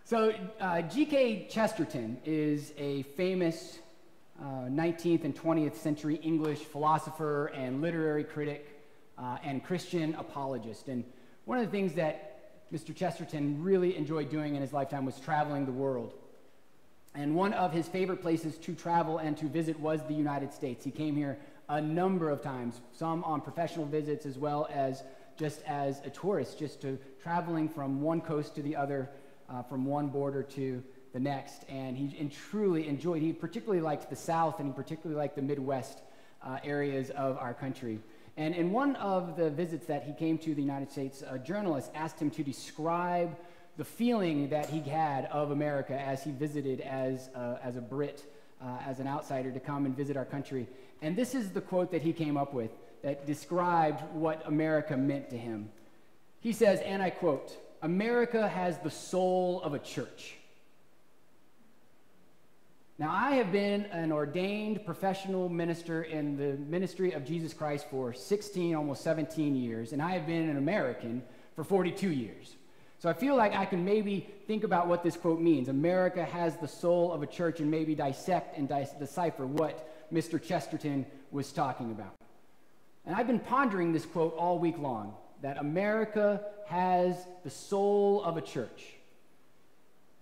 So G.K. Chesterton is a famous 19th and 20th century English philosopher and literary critic and Christian apologist. And one of the things that Mr. Chesterton really enjoyed doing in his lifetime was traveling the world. And one of his favorite places to travel and to visit was the United States. He came here a number of times, some on professional visits as well as just as a tourist, just to traveling from one coast to the other, from one border to the next. And he truly enjoyed, he particularly liked the South and he particularly liked the Midwest areas of our country. And in one of the visits that he came to the United States, a journalist asked him to describe the feeling that he had of America as he visited as a Brit, as an outsider to come and visit our country. And this is the quote that he came up with that described what America meant to him. He says, and I quote, "America has the soul of a church." Now, I have been an ordained professional minister in the ministry of Jesus Christ for 16, almost 17 years, and I have been an American for 42 years. So I feel like I can maybe think about what this quote means. America has the soul of a church, and maybe dissect and decipher what Mr. Chesterton was talking about. And I've been pondering this quote all week long, that America has the soul of a church.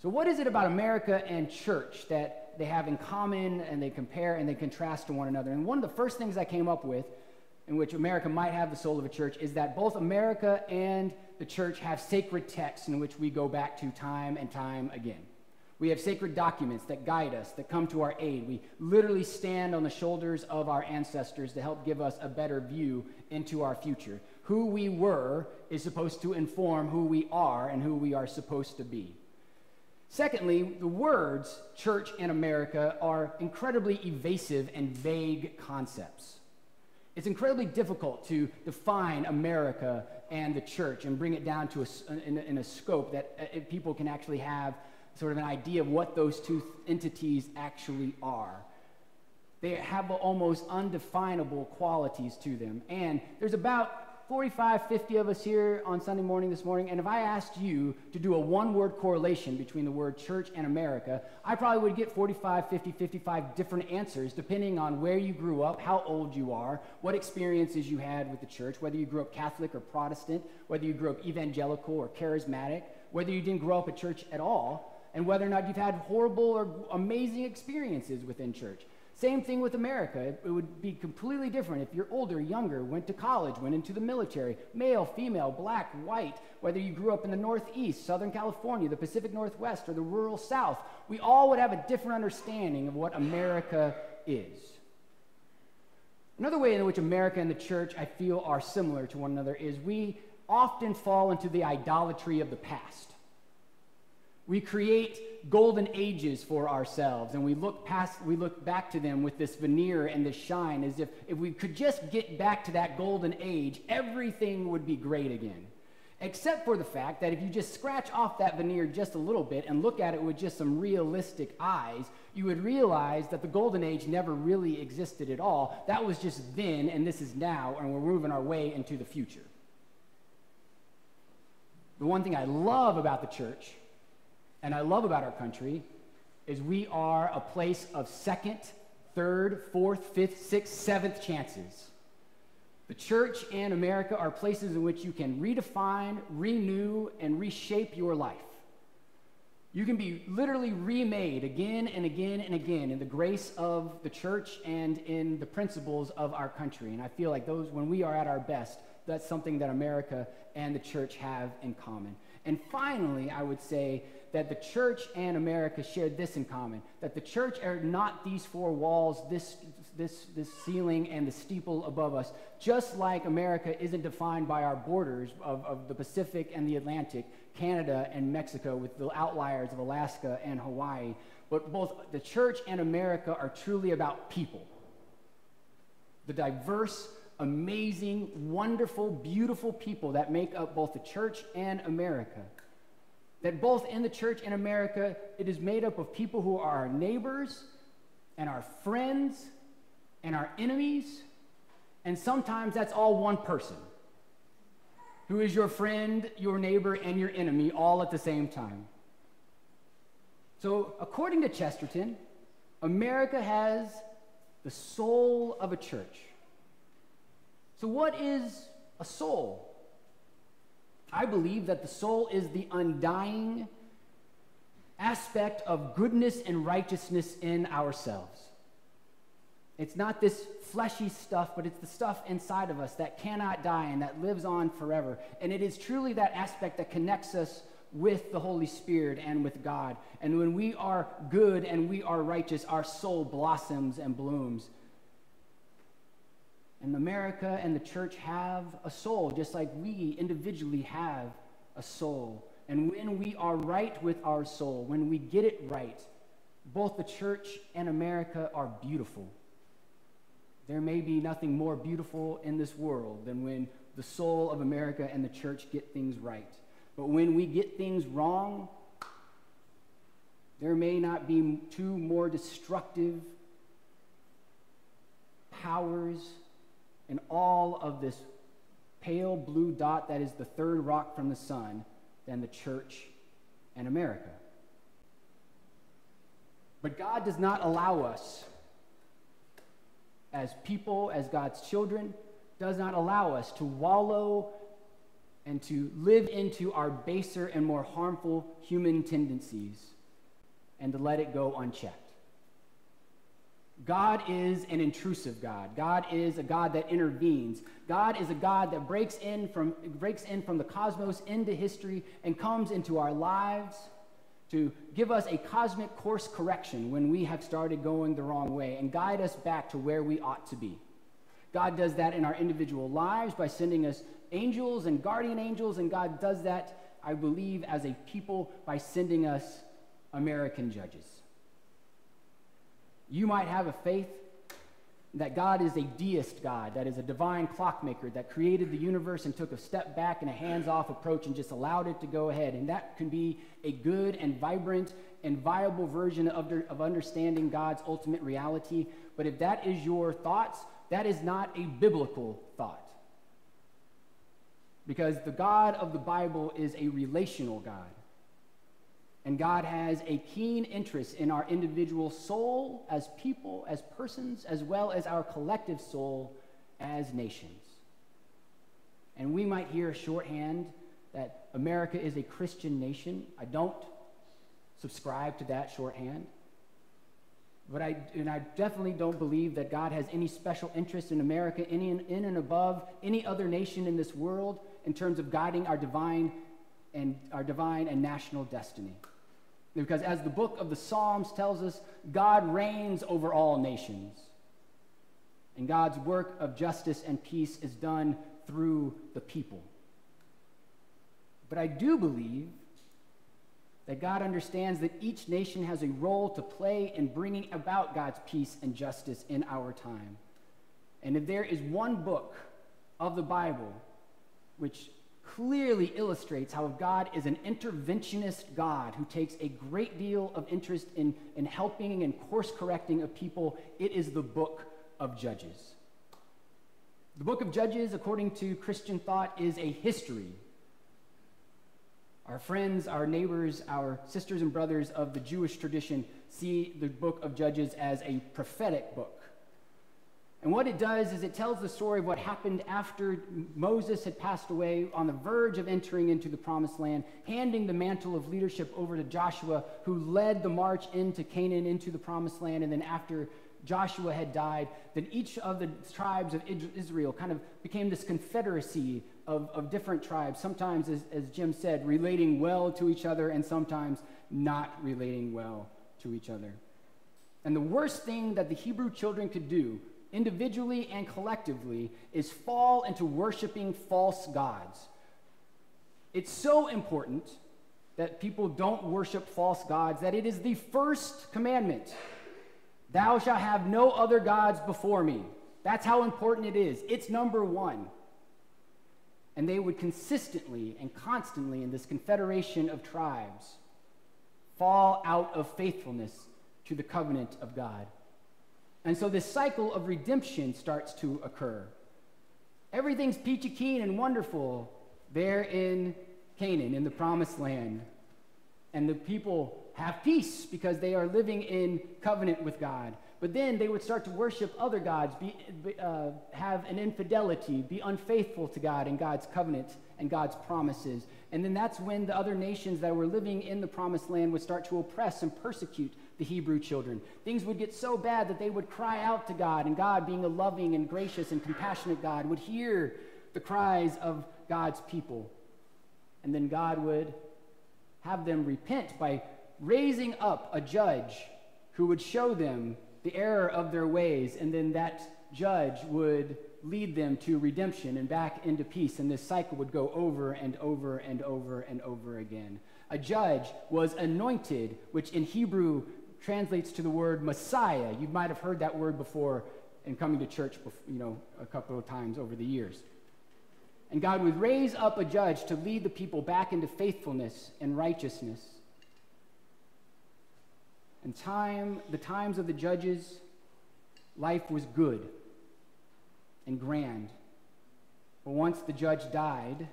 So what is it about America and church that they have in common and they compare and they contrast to one another? And one of the first things I came up with in which America might have the soul of a church is that both America and the church have sacred texts in which we go back to time and time again. We have sacred documents that guide us, that come to our aid. We literally stand on the shoulders of our ancestors to help give us a better view into our future. Who we were is supposed to inform who we are and who we are supposed to be. Secondly, the words church and America are incredibly evasive and vague concepts. It's incredibly difficult to define America and the church and bring it down to in a scope that people can actually have sort of an idea of what those two entities actually are. They have almost undefinable qualities to them. And there's about 45, 50 of us here on Sunday morning this morning, and if I asked you to do a one-word correlation between the word church and America, I probably would get 45, 50, 55 different answers depending on where you grew up, how old you are, what experiences you had with the church, whether you grew up Catholic or Protestant, whether you grew up evangelical or charismatic, whether you didn't grow up at church at all, and whether or not you've had horrible or amazing experiences within church. Same thing with America. It would be completely different if you're older, younger, went to college, went into the military, male, female, black, white, whether you grew up in the Northeast, Southern California, the Pacific Northwest, or the rural South. We all would have a different understanding of what America is. Another way in which America and the church, I feel, are similar to one another is we often fall into the idolatry of the past. We create golden ages for ourselves, and we look back to them with this veneer and this shine as if we could just get back to that golden age, everything would be great again. Except for the fact that if you just scratch off that veneer just a little bit and look at it with just some realistic eyes, you would realize that the golden age never really existed at all. That was just then, and this is now, and we're moving our way into the future. The one thing I love about the church and I love about our country is we are a place of second, third, fourth, fifth, sixth, seventh chances. The church and America are places in which you can redefine, renew, and reshape your life. You can be literally remade again and again and again in the grace of the church and in the principles of our country. And I feel like when we are at our best, that's something that America and the church have in common. And finally, I would say that the church and America share this in common, that the church are not these four walls, this ceiling and the steeple above us, just like America isn't defined by our borders of the Pacific and the Atlantic, Canada and Mexico, with the outliers of Alaska and Hawaii. But both the church and America are truly about people. The diverse, amazing, wonderful, beautiful people that make up both the church and America. That both in the church and America, it is made up of people who are our neighbors and our friends and our enemies, and sometimes that's all one person who is your friend, your neighbor, and your enemy all at the same time. So, according to Chesterton, America has the soul of a church. So, what is a soul? I believe that the soul is the undying aspect of goodness and righteousness in ourselves. It's not this fleshy stuff, but it's the stuff inside of us that cannot die and that lives on forever. And it is truly that aspect that connects us with the Holy Spirit and with God. And when we are good and we are righteous, our soul blossoms and blooms. And America and the church have a soul, just like we individually have a soul. And when we are right with our soul, when we get it right, both the church and America are beautiful. There may be nothing more beautiful in this world than when the soul of America and the church get things right. But when we get things wrong, there may not be two more destructive powers in all of this pale blue dot that is the third rock from the sun than the church and America. But God does not allow us as people, as God's children, does not allow us to wallow and to live into our baser and more harmful human tendencies and to let it go unchecked. God is an intrusive God. God is a God that intervenes. God is a God that breaks in from the cosmos into history and comes into our lives to give us a cosmic course correction when we have started going the wrong way and guide us back to where we ought to be. God does that in our individual lives by sending us angels and guardian angels, and God does that, I believe, as a people by sending us American judges. You might have a faith that God is a deist God, that is a divine clockmaker that created the universe and took a step back and a hands-off approach and just allowed it to go ahead. And that can be a good and vibrant and viable version of understanding God's ultimate reality. But if that is your thoughts, that is not a biblical thought. Because the God of the Bible is a relational God. And God has a keen interest in our individual soul as people, as persons, as well as our collective soul as nations. And we might hear shorthand that America is a Christian nation. I don't subscribe to that shorthand. But I definitely don't believe that God has any special interest in America, in and above any other nation in this world in terms of guiding our divine and national destiny. Because as the book of the Psalms tells us, God reigns over all nations. And God's work of justice and peace is done through the people. But I do believe that God understands that each nation has a role to play in bringing about God's peace and justice in our time. And if there is one book of the Bible which clearly illustrates how God is an interventionist God who takes a great deal of interest in helping and course-correcting a people, it is the book of Judges. The book of Judges, according to Christian thought, is a history. Our friends, our neighbors, our sisters and brothers of the Jewish tradition see the book of Judges as a prophetic book. And what it does is it tells the story of what happened after Moses had passed away, on the verge of entering into the Promised Land, handing the mantle of leadership over to Joshua, who led the march into Canaan, into the Promised Land. And then after Joshua had died, then each of the tribes of Israel kind of became this confederacy of different tribes, sometimes, as Jim said, relating well to each other and sometimes not relating well to each other. And the worst thing that the Hebrew children could do, individually and collectively, is fall into worshiping false gods. It's so important that people don't worship false gods that it is the first commandment. Thou shalt have no other gods before me. That's how important it is. It's number one. And they would consistently and constantly, in this confederation of tribes, fall out of faithfulness to the covenant of God. And so this cycle of redemption starts to occur. Everything's peachy keen and wonderful there in Canaan, in the Promised Land. And the people have peace because they are living in covenant with God. But then they would start to worship other gods, have an infidelity, be unfaithful to God and God's covenant and God's promises. And then that's when the other nations that were living in the promised land would start to oppress and persecute the Hebrew children. Things would get so bad that they would cry out to God, and God, being a loving and gracious and compassionate God, would hear the cries of God's people. And then God would have them repent by raising up a judge who would show them the error of their ways, and then that judge would lead them to redemption and back into peace, and this cycle would go over and over and over and over again. A judge was anointed, which in Hebrew translates to the word Messiah. You might have heard that word before in coming to church, a couple of times over the years. And God would raise up a judge to lead the people back into faithfulness and righteousness. And the times of the judges, life was good and grand. But once the judge died,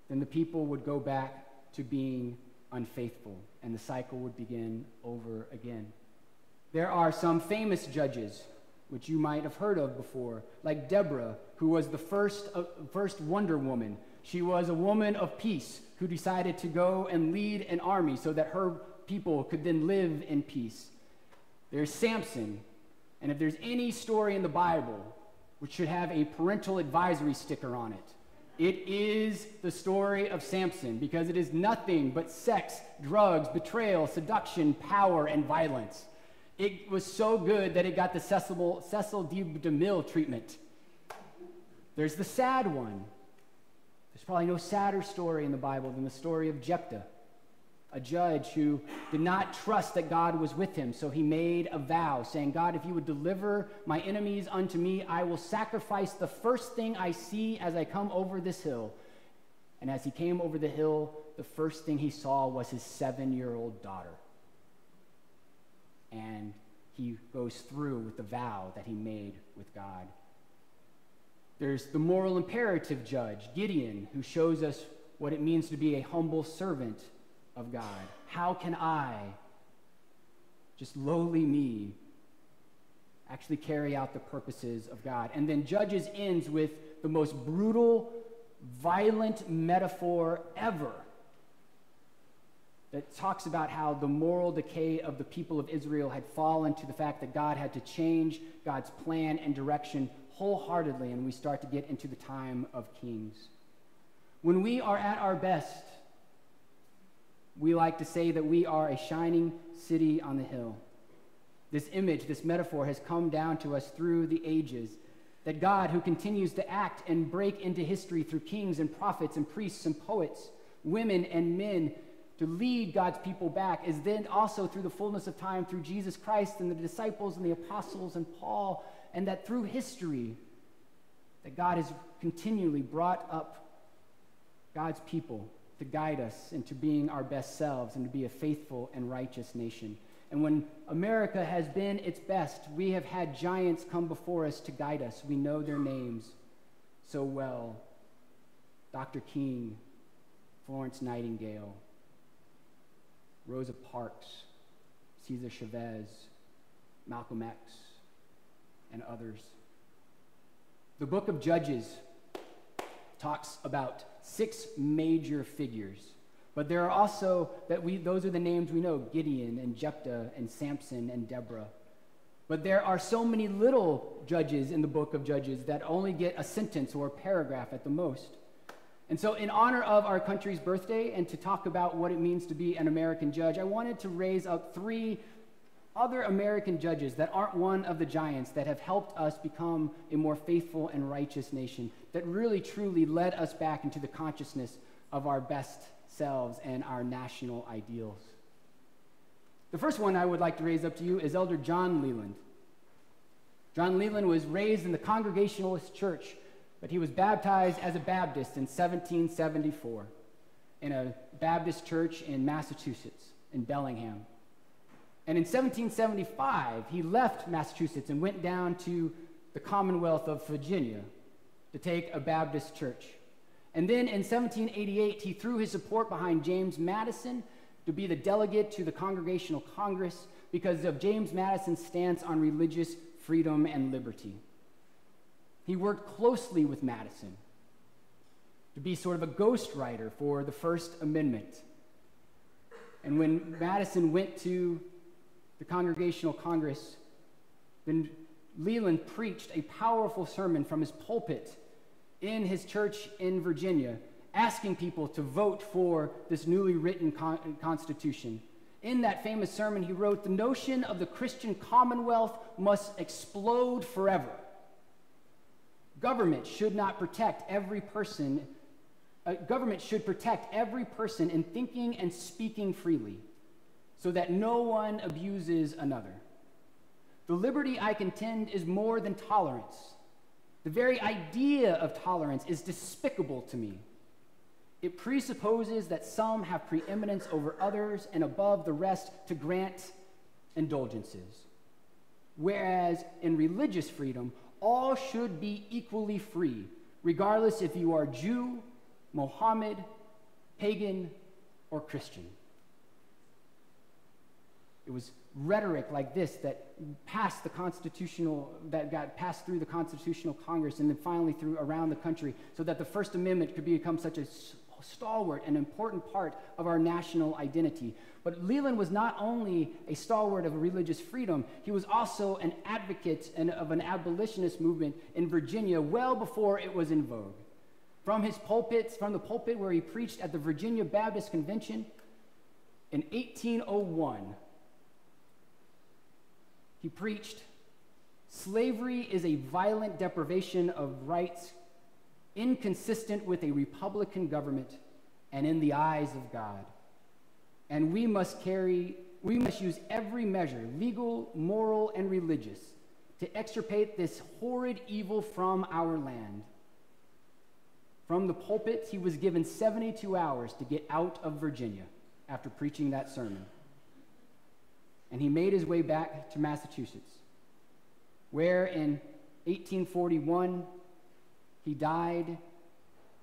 then the people would go back to being unfaithful, and the cycle would begin over again. There are some famous judges, which you might have heard of before, like Deborah, who was the first Wonder Woman. She was a woman of peace who decided to go and lead an army so that her people could then live in peace. There's Samson, and if there's any story in the Bible which should have a parental advisory sticker on it, it is the story of Samson, because it is nothing but sex, drugs, betrayal, seduction, power, and violence. It was so good that it got the Cecil D. DeMille treatment. There's the sad one. There's probably no sadder story in the Bible than the story of Jephthah, a judge who did not trust that God was with him, so he made a vow saying, God, if you would deliver my enemies unto me, I will sacrifice the first thing I see as I come over this hill. And as he came over the hill, the first thing he saw was his 7-year-old daughter. And he goes through with the vow that he made with God. There's the moral imperative judge, Gideon, who shows us what it means to be a humble servant of God. How can I, just lowly me, actually carry out the purposes of God? And then Judges ends with the most brutal, violent metaphor ever that talks about how the moral decay of the people of Israel had fallen to the fact that God had to change God's plan and direction wholeheartedly, and we start to get into the time of Kings. When we are at our best, we like to say that we are a shining city on the hill. This image, this metaphor has come down to us through the ages, that God, who continues to act and break into history through kings and prophets and priests and poets, women and men, to lead God's people back, is then also through the fullness of time through Jesus Christ and the disciples and the apostles and Paul, and that through history, that God has continually brought up God's people to guide us into being our best selves and to be a faithful and righteous nation. And when America has been its best, we have had giants come before us to guide us. We know their names so well. Dr. King, Florence Nightingale, Rosa Parks, Cesar Chavez, Malcolm X, and others. The book of Judges talks about 6 major figures, but there are also, those are the names we know, Gideon and Jephthah and Samson and Deborah. But there are so many little judges in the book of Judges that only get a sentence or a paragraph at the most. And so in honor of our country's birthday and to talk about what it means to be an American judge, I wanted to raise up 3 other American judges that aren't one of the giants that have helped us become a more faithful and righteous nation, that really truly led us back into the consciousness of our best selves and our national ideals. The first one I would like to raise up to you is Elder John Leland. John Leland was raised in the Congregationalist Church, but he was baptized as a Baptist in 1774 in a Baptist church in Massachusetts, in Bellingham. And in 1775, he left Massachusetts and went down to the Commonwealth of Virginia to take a Baptist church. And then in 1788, he threw his support behind James Madison to be the delegate to the Congregational Congress because of James Madison's stance on religious freedom and liberty. He worked closely with Madison to be sort of a ghostwriter for the First Amendment. And when Madison went to the Congregational Congress, then Leland preached a powerful sermon from his pulpit in his church in Virginia, asking people to vote for this newly written Constitution. In that famous sermon, he wrote, "The notion of the Christian commonwealth must explode forever. Government should protect every person in thinking and speaking freely, so that no one abuses another. The liberty I contend is more than tolerance. The very idea of tolerance is despicable to me. It presupposes that some have preeminence over others and above the rest to grant indulgences. Whereas in religious freedom, all should be equally free, regardless if you are Jew, Mohammed, pagan, or Christian." It was rhetoric like this that got passed through the Constitutional Congress and then finally through around the country, so that the First Amendment could become such a stalwart and important part of our national identity. But Leland was not only a stalwart of religious freedom, he was also an advocate of an abolitionist movement in Virginia well before it was in vogue. From the pulpit where he preached at the Virginia Baptist Convention in 1801, he preached, "Slavery is a violent deprivation of rights inconsistent with a republican government and in the eyes of God. And we must use every measure, legal, moral, and religious, to extirpate this horrid evil from our land." From the pulpit, he was given 72 hours to get out of Virginia after preaching that sermon. And he made his way back to Massachusetts, where in 1841 he died,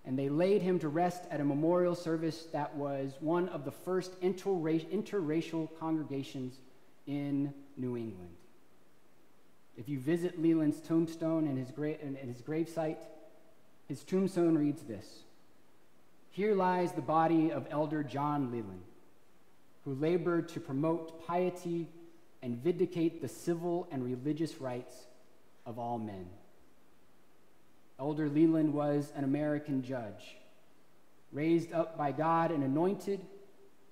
and they laid him to rest at a memorial service that was one of the first interracial congregations in New England. If you visit Leland's tombstone and his gravesite, his tombstone reads this: "Here lies the body of Elder John Leland, who labored to promote piety and vindicate the civil and religious rights of all men." Elder Leland was an American judge, raised up by God and anointed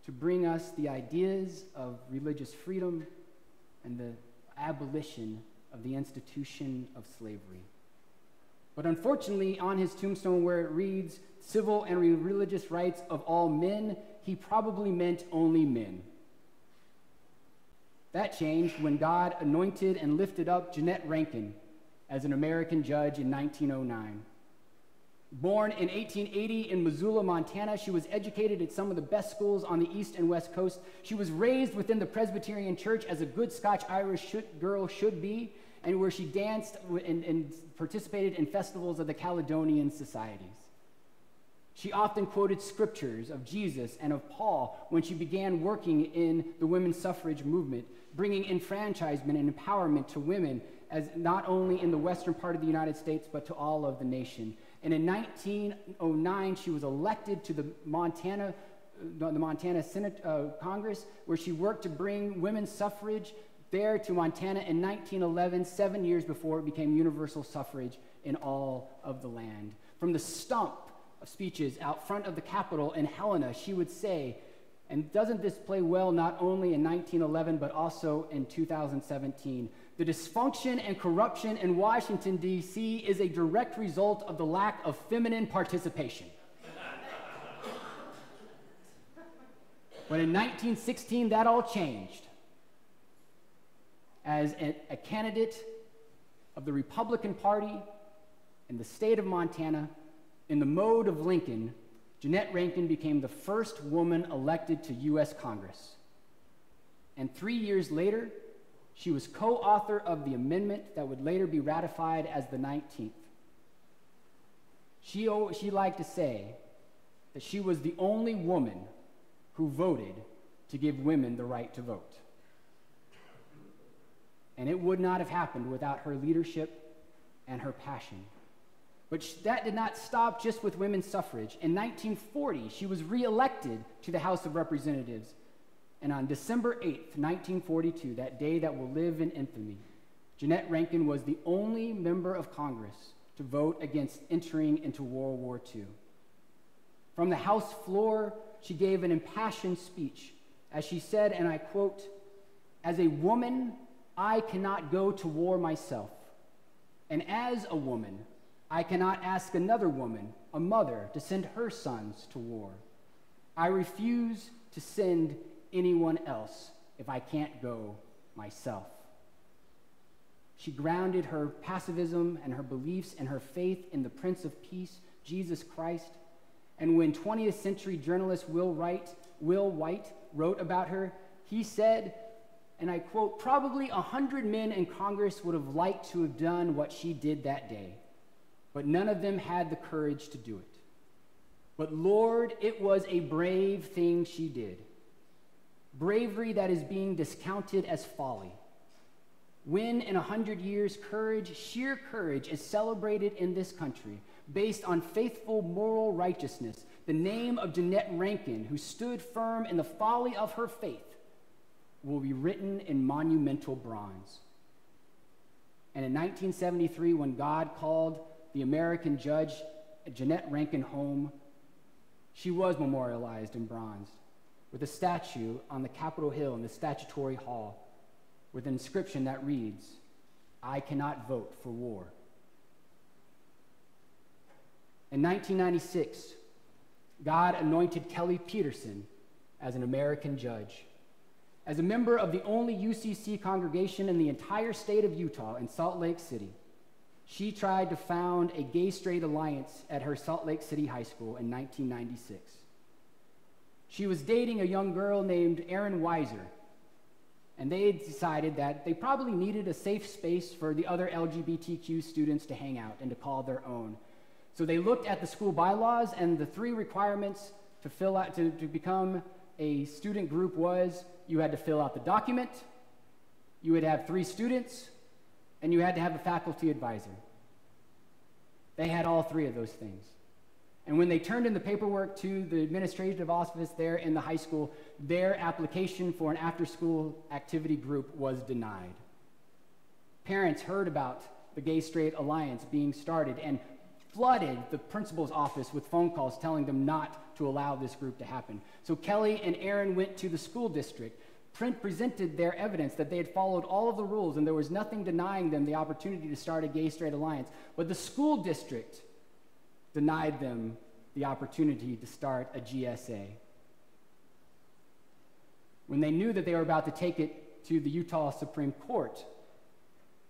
to bring us the ideas of religious freedom and the abolition of the institution of slavery. But unfortunately, on his tombstone where it reads, "Civil and religious rights of all men," he probably meant only men. That changed when God anointed and lifted up Jeannette Rankin as an American judge in 1909. Born in 1880 in Missoula, Montana, she was educated at some of the best schools on the East and West Coast. She was raised within the Presbyterian Church as a good Scotch-Irish girl should be, and where she danced and participated in festivals of the Caledonian societies. She often quoted scriptures of Jesus and of Paul when she began working in the women's suffrage movement, bringing enfranchisement and empowerment to women, as not only in the western part of the United States, but to all of the nation. And in 1909, she was elected to the Montana Senate Congress, where she worked to bring women's suffrage there to Montana in 1911, 7 years before it became universal suffrage in all of the land. From the stump of speeches out front of the Capitol in Helena, she would say, and doesn't this play well not only in 1911, but also in 2017, "The dysfunction and corruption in Washington, D.C. is a direct result of the lack of feminine participation." But in 1916, that all changed. As a candidate of the Republican Party in the state of Montana, in the mode of Lincoln, Jeannette Rankin became the first woman elected to U.S. Congress. And 3 years later, she was co-author of the amendment that would later be ratified as the 19th. She liked to say that she was the only woman who voted to give women the right to vote. And it would not have happened without her leadership and her passion. But that did not stop just with women's suffrage. In 1940, she was reelected to the House of Representatives. And on December 8th, 1942, that day that will live in infamy, Jeannette Rankin was the only member of Congress to vote against entering into World War II. From the House floor, she gave an impassioned speech as she said, and I quote, "As a woman, I cannot go to war myself. And as a woman, I cannot ask another woman, a mother, to send her sons to war. I refuse to send anyone else if I can't go myself." She grounded her pacifism and her beliefs and her faith in the Prince of Peace, Jesus Christ. And when 20th century journalist Will White wrote about her, he said, and I quote, "Probably 100 men in Congress would have liked to have done what she did that day, but none of them had the courage to do it. But Lord, it was a brave thing she did. Bravery that is being discounted as folly. When in 100 years, sheer courage is celebrated in this country based on faithful moral righteousness, the name of Jeannette Rankin, who stood firm in the folly of her faith, will be written in monumental bronze." And in 1973, when God called the American judge Jeannette Rankin home, she was memorialized in bronze with a statue on the Capitol Hill in the Statutory Hall with an inscription that reads, "I cannot vote for war." In 1996, God anointed Kelly Peterson as an American judge. As a member of the only UCC congregation in the entire state of Utah in Salt Lake City, she tried to found a gay-straight alliance at her Salt Lake City high school in 1996. She was dating a young girl named Erin Weiser, and they decided that they probably needed a safe space for the other LGBTQ students to hang out and to call their own. So they looked at the school bylaws, and the 3 requirements to fill out to become a student group was you had to fill out the document, you would have 3 students, and you had to have a faculty advisor. They had all 3 of those things. And when they turned in the paperwork to the administrative office there in the high school, their application for an after-school activity group was denied. Parents heard about the Gay-Straight Alliance being started and flooded the principal's office with phone calls telling them not to allow this group to happen. So Kelly and Erin went to the school district, presented their evidence that they had followed all of the rules and there was nothing denying them the opportunity to start a Gay-Straight Alliance. But the school district denied them the opportunity to start a GSA. When they knew that they were about to take it to the Utah Supreme Court,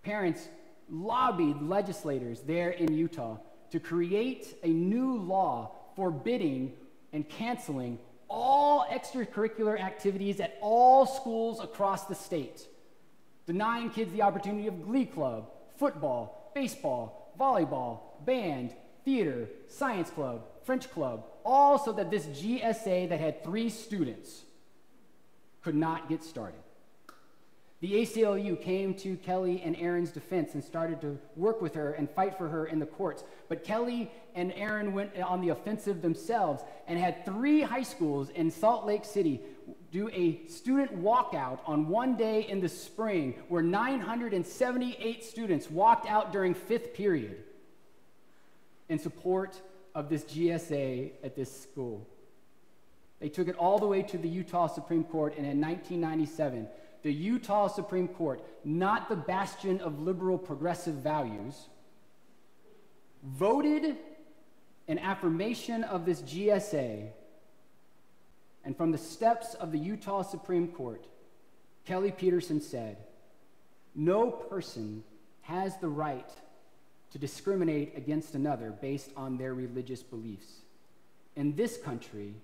parents lobbied legislators there in Utah to create a new law forbidding and canceling all extracurricular activities at all schools across the state, denying kids the opportunity of Glee Club, football, baseball, volleyball, band, theater, science club, French club, all so that this GSA that had 3 students could not get started. The ACLU came to Kelly and Erin's defense and started to work with her and fight for her in the courts. But Kelly and Erin went on the offensive themselves and had 3 high schools in Salt Lake City do a student walkout on one day in the spring where 978 students walked out during 5th period in support of this GSA at this school. They took it all the way to the Utah Supreme Court, and in 1997, the Utah Supreme Court, not the bastion of liberal progressive values, voted an affirmation of this GSA. And from the steps of the Utah Supreme Court, Kelly Peterson said, "No person has the right to discriminate against another based on their religious beliefs. In this country,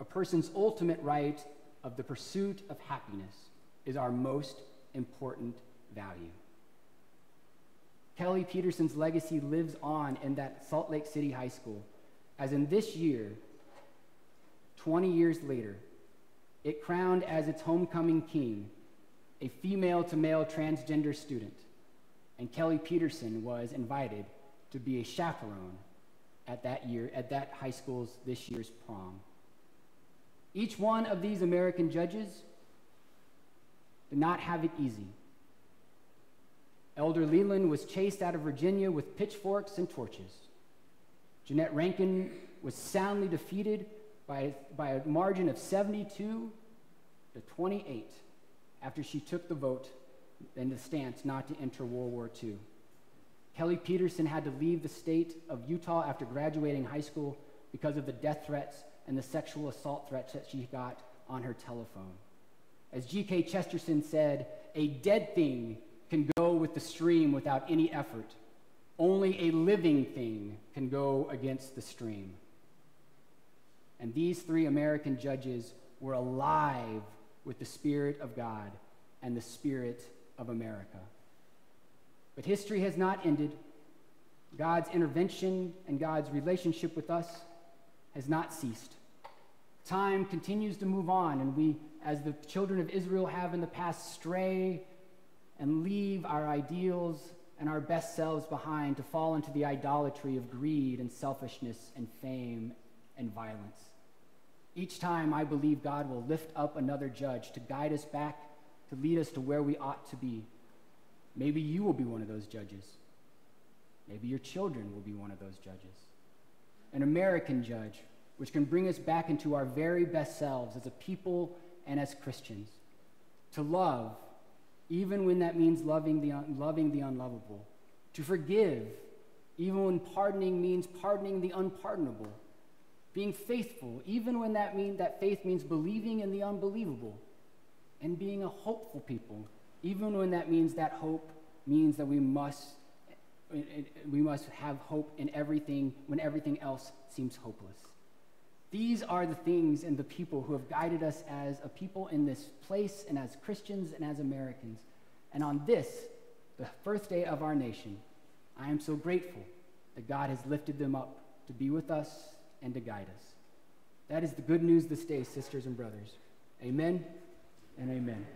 a person's ultimate right of the pursuit of happiness is our most important value." Kelly Peterson's legacy lives on in that Salt Lake City High School, as in this year, 20 years later, It crowned as its homecoming king a female-to-male transgender student, and Kelly Peterson was invited to be a chaperone at that high school's this year's prom. Each one of these American judges did not have it easy. Elder Leland was chased out of Virginia with pitchforks and torches. Jeanette Rankin was soundly defeated by a margin of 72 to 28 after she took the vote and the stance not to enter World War II. Kelly Peterson had to leave the state of Utah after graduating high school because of the death threats and the sexual assault threats that she got on her telephone. As G.K. Chesterton said, a dead thing can go with the stream without any effort. Only a living thing can go against the stream. And these three American judges were alive with the Spirit of God and the Spirit of America. But history has not ended. God's intervention and God's relationship with us has not ceased. Time continues to move on, and we, as the children of Israel have in the past, stray and leave our ideals and our best selves behind to fall into the idolatry of greed and selfishness and fame and violence. Each time, I believe God will lift up another judge to guide us back, to lead us to where we ought to be. Maybe you will be one of those judges. Maybe your children will be one of those judges. An American judge, which can bring us back into our very best selves as a people and as Christians. To love, even when that means loving the unlovable. To forgive, even when pardoning means pardoning the unpardonable. Being faithful, even when that faith means believing in the unbelievable. And being a hopeful people, even when that hope means that we must have hope in everything when everything else seems hopeless. These are the things and the people who have guided us as a people in this place and as Christians and as Americans. And on this, the birthday of our nation, I am so grateful that God has lifted them up to be with us and to guide us. That is the good news this day, sisters and brothers. Amen and amen.